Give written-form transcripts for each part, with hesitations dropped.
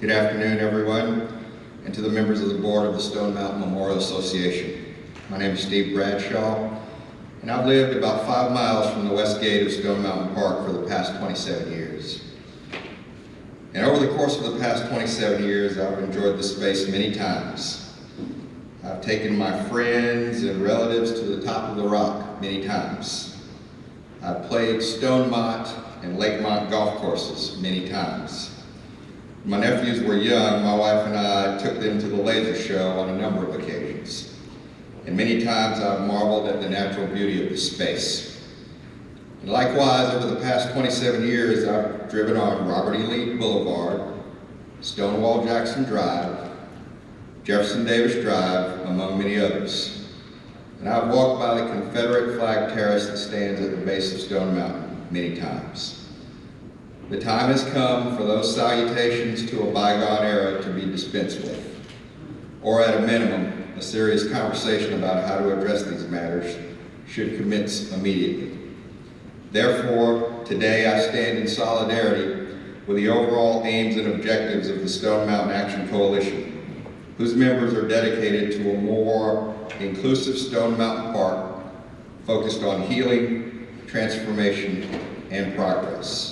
Good afternoon, everyone, and to the members of the board of the Stone Mountain Memorial Association. My name is Steve Bradshaw, and I've lived about 5 miles from the west gate of Stone Mountain Park for the past 27 years. And over the course of the past 27 years, I've enjoyed this space many times. I've taken my friends and relatives to the top of the rock many times. I've played Stonemont and Lakemont golf courses many times. When my nephews were young, my wife and I took them to the laser show on a number of occasions. And many times I've marveled at the natural beauty of this space. And likewise, over the past 27 years, I've driven on Robert E. Lee Boulevard, Stonewall Jackson Drive, Jefferson Davis Drive, among many others. And I've walked by the Confederate flag terrace that stands at the base of Stone Mountain many times. The time has come for those salutations to a bygone era to be dispensed with, or at a minimum, a serious conversation about how to address these matters should commence immediately. Therefore, today I stand in solidarity with the overall aims and objectives of the Stone Mountain Action Coalition, whose members are dedicated to a more inclusive Stone Mountain Park focused on healing, transformation, and progress.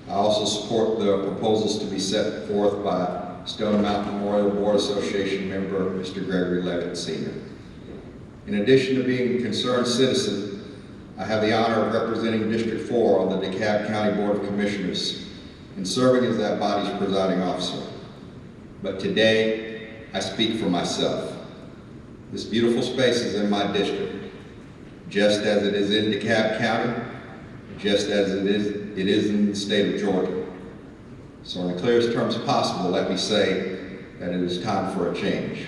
I also support the proposals to be set forth by Stone Mountain Memorial Board Association member, Mr. Gregory Levitt, Sr. In addition to being a concerned citizen, I have the honor of representing District 4 on the DeKalb County Board of Commissioners and serving as that body's presiding officer. But today, I speak for myself. This beautiful space is in my district, just as it is in DeKalb County, just as it is in the state of Georgia. So in the clearest terms possible, let me say that it is time for a change.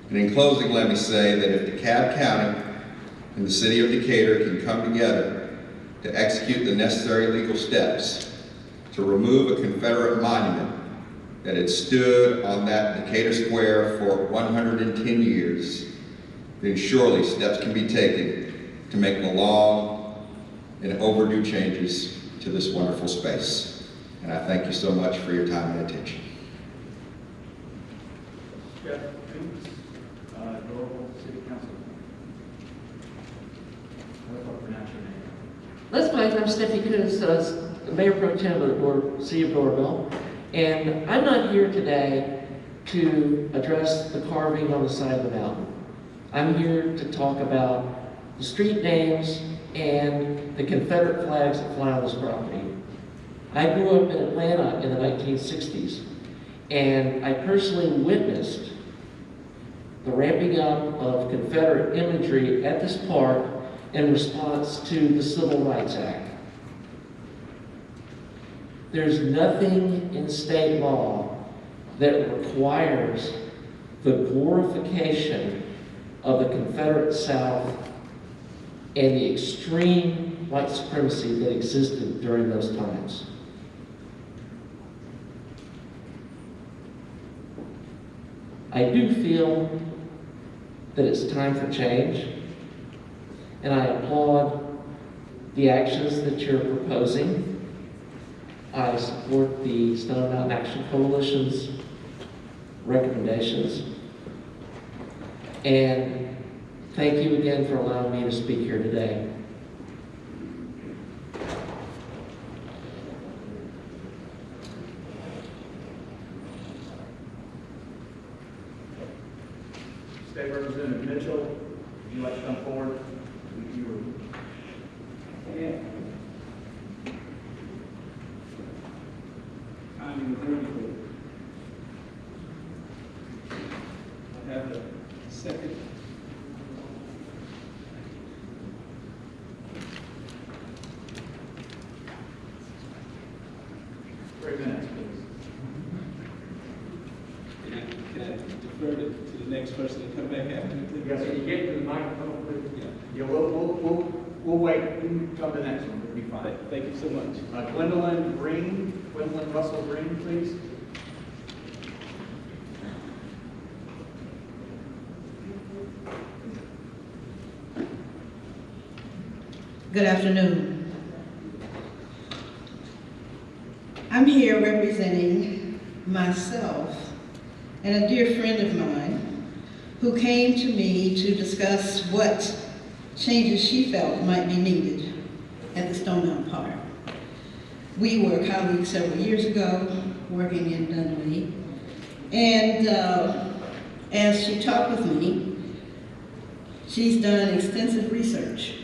And in closing, let me say that if DeKalb County and the city of Decatur can come together to execute the necessary legal steps to remove a Confederate monument that had stood on that Decatur Square for 110 years, then surely steps can be taken to make the long and overdue changes to this wonderful space. And I thank you so much for your time and attention. Jeff Coombs, Norwell City Council. I hope I pronounce your name. That's fine. I'm Steffi Coombs, Mayor Pro Tem of the City of Doraville. And I'm not here today to address the carving on the side of the mountain. I'm here to talk about the street names and the Confederate flags that fly on this property. I grew up in Atlanta in the 1960s, and I personally witnessed the ramping up of Confederate imagery at this park in response to the Civil Rights Act. There's nothing in state law that requires the glorification of the Confederate South and the extreme white supremacy that existed during those times. I do feel that it's time for change, and I applaud the actions that you're proposing. I support the Stone Mountain Action Coalition's recommendations. And thank you again for allowing me to speak here today. State Representative Mitchell, would you like to come forward? Yeah. I'm grateful. I have a second. Three minutes, please. Can I defer to the next person to come back after? Yes, sir. You get to the microphone, please. Yeah. Yeah, we'll wait. You can come to the next one. It'll be fine. Thank you so much. Gwendolyn Russell Green, please. Good afternoon. I'm here representing myself, and a dear friend of mine who came to me to discuss what changes she felt might be needed at the Stone Mountain Park. We were colleagues several years ago, working in Dunwoody, and as she talked with me, she's done extensive research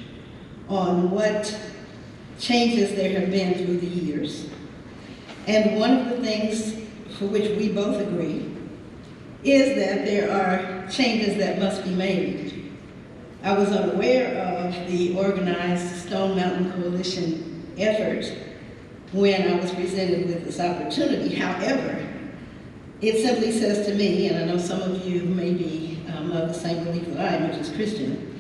on what changes there have been through the years. And one of the things for which we both agree is that there are changes that must be made. I was unaware of the organized Stone Mountain Coalition effort when I was presented with this opportunity. However, it simply says to me, and I know some of you may be of the same belief that I am, which is Christian,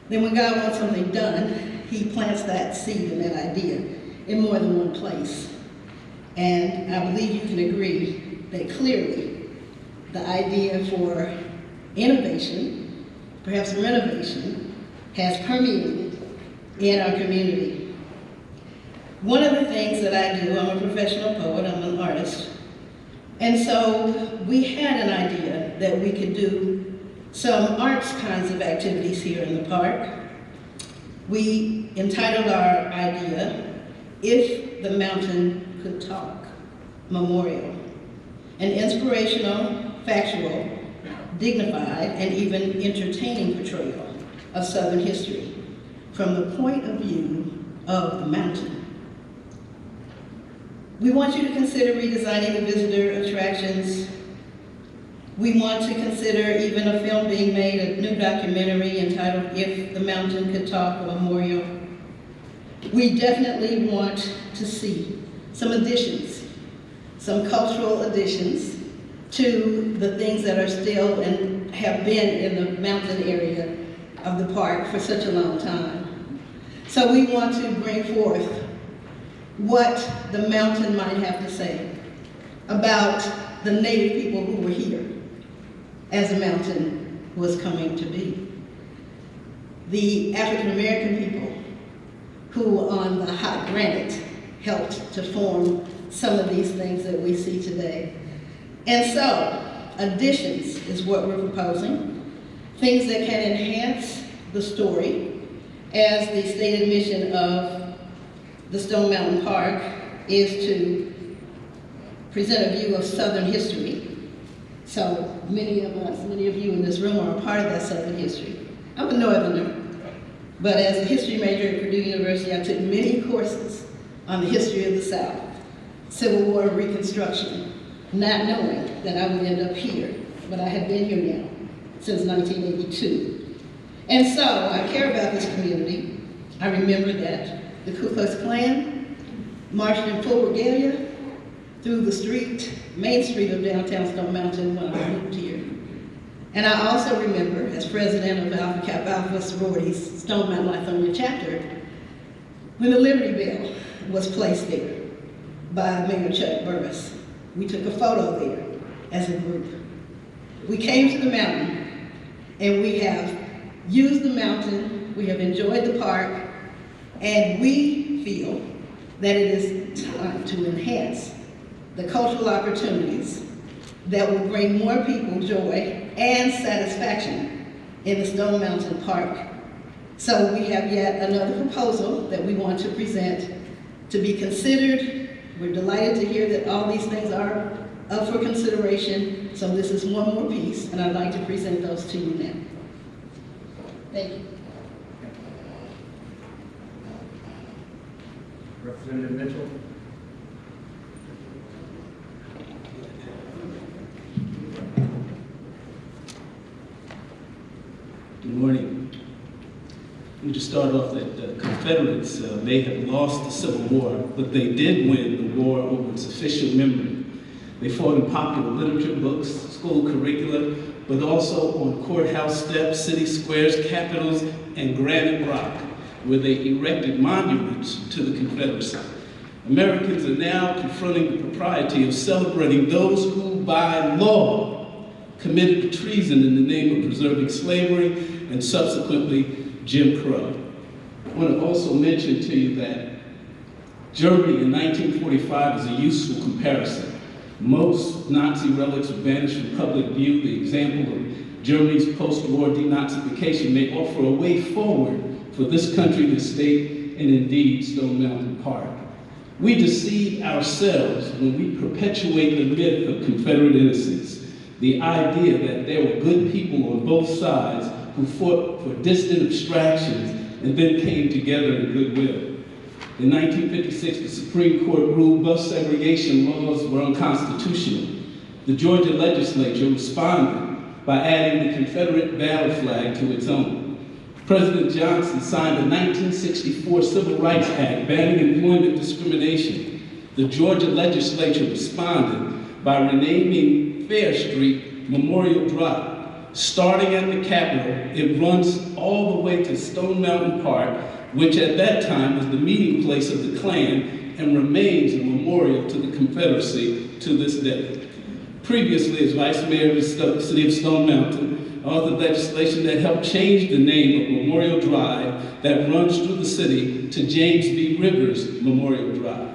then when God wants something done, he plants that seed and that idea in more than one place. And I believe you can agree that clearly the idea for innovation, perhaps renovation, has permeated in our community. One of the things that I do, I'm a professional poet, I'm an artist, and so we had an idea that we could do some arts kinds of activities here in the park. We entitled our idea, If the Mountain Could Talk Memorial, an inspirational, factual, dignified, and even entertaining portrayal of Southern history from the point of view of the mountain. We want you to consider redesigning the visitor attractions. We want to consider even a film being made, a new documentary entitled If the Mountain Could Talk, a Memorial. We definitely want to see some additions, some cultural additions to the things that are still and have been in the mountain area of the park for such a long time. So we want to bring forth what the mountain might have to say about the native people who were here as the mountain was coming to be. The African American people who on the hot granite helped to form some of these things that we see today. And so, additions is what we're proposing, things that can enhance the story, as the stated mission of the Stone Mountain Park is to present a view of Southern history. So many of us, many of you in this room are a part of that Southern history. I'm a Northerner, but as a history major at Purdue University, I took many courses on the history of the South, Civil War, Reconstruction, not knowing that I would end up here, but I have been here now since 1982. And so I care about this community. I remember that the Ku Klux Klan marched in full regalia through the street, main street of downtown Stone Mountain when I moved here. And I also remember, as president of Alpha Kappa Alpha sorority's Stone Mountain Lithonia chapter, when the Liberty Bell was placed there by Mayor Chuck Burris. We took a photo there as a group. We came to the mountain and we have used the mountain, we have enjoyed the park, and we feel that it is time to enhance the cultural opportunities that will bring more people joy and satisfaction in the Stone Mountain Park. So we have yet another proposal that we want to present to be considered. We're delighted to hear that all these things are up for consideration. So this is one more piece, and I'd like to present those to you now. Thank you. Representative Mitchell. Good morning. We just start off that the Confederates may have lost the Civil War, but they did win the war over its official memory. They fought in popular literature books, school curricula, but also on courthouse steps, city squares, capitals, and Granite Rock, where they erected monuments to the Confederacy. Americans are now confronting the propriety of celebrating those who, by law, committed treason in the name of preserving slavery and subsequently Jim Crow. I want to also mention to you that Germany in 1945 is a useful comparison. Most Nazi relics were banished from public view. The example of Germany's post-war denazification may offer a way forward for this country, this state, and indeed Stone Mountain Park. We deceive ourselves when we perpetuate the myth of Confederate innocence, the idea that there were good people on both sides who fought for distant abstractions and then came together in goodwill. In 1956, the Supreme Court ruled bus segregation laws were unconstitutional. The Georgia legislature responded by adding the Confederate battle flag to its own. President Johnson signed the 1964 Civil Rights Act banning employment discrimination. The Georgia legislature responded by renaming Fair Street Memorial Drive. Starting at the Capitol, it runs all the way to Stone Mountain Park, which at that time was the meeting place of the Klan and remains a memorial to the Confederacy to this day. Previously, as Vice Mayor of the City of Stone Mountain, I authored legislation that helped change the name of Memorial Drive that runs through the city to James B. Rivers Memorial Drive.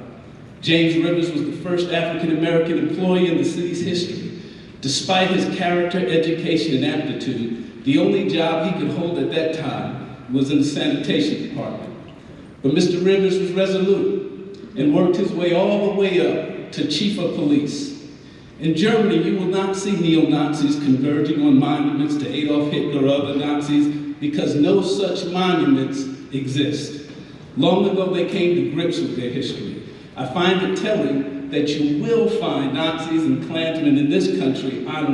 James Rivers was the first African-American employee in the city's history. Despite his character, education, and aptitude, the only job he could hold at that time was in the sanitation department. But Mr. Rivers was resolute and worked his way all the way up to chief of police. In Germany, you will not see neo-Nazis converging on monuments to Adolf Hitler or other Nazis because no such monuments exist. Long ago, they came to grips with their history. I find it telling that you will find Nazis and Klansmen in this country honoring